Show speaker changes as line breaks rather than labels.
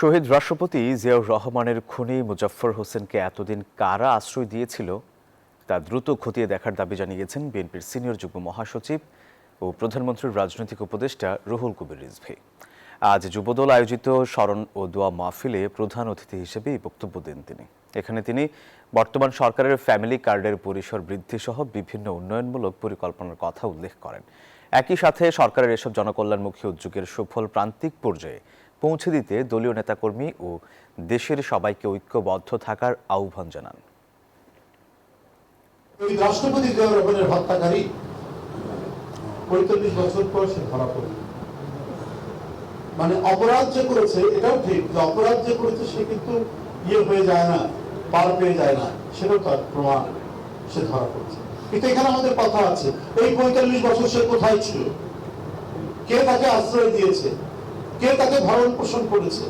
শহীদ রাষ্ট্রপতি জিয়াউর রহমানের খুনি মুজাফফর হোসেনকে এতদিন কারা আশ্রয় দিয়েছিল তা দ্রুত খতিয়ে দেখার দাবি জানিয়েছেন বিএনপির সিনিয়র যুগ্ম মহাসচিব ও প্রধানমন্ত্রীর রাজনৈতিক উপদেষ্টা রুহুল কবির রিজভী। আজ যুবদল আয়োজিত স্মরণ ও দোয়া মাহফিলে প্রধান অতিথি হিসেবে বক্তব্য দেন তিনি। এখানে তিনি বর্তমান সরকারের ফ্যামিলি কার্ডের পরিসর বৃদ্ধি সহ বিভিন্ন উন্নয়নমূলক পরিকল্পনার কথা উল্লেখ করেন। একই সাথে সরকারের এসব জনকল্যাণমুখী উদ্যোগের সুফল প্রান্তিক পর্যায়ে পৌঁছে দিতে দলীয় নেতাকর্মী ও দেশের সবাইকে ঐক্যবদ্ধ থাকার আহ্বান জানান।
রাষ্ট্রপতি জিয়াউর রহমানের হত্যাকারী ৪৫ বছর পর সে ধরা পড়ল। মানে অপরাধ যে করেছে এটাও ঠিক, যে অপরাধ যে করেছে সে কিন্তু হয়ে যায় না, পার পেয়ে যায় না, সেটাও তার প্রমাণ, সে ধরা পড়ছে। কিন্তু এখানে আমাদের কথা আছে, এই ৪৫ বছর সে কোথায় ছিল? কে তাকে আশ্রয় দিয়েছে? কে তাকে ভরণ পোষণ করেছে?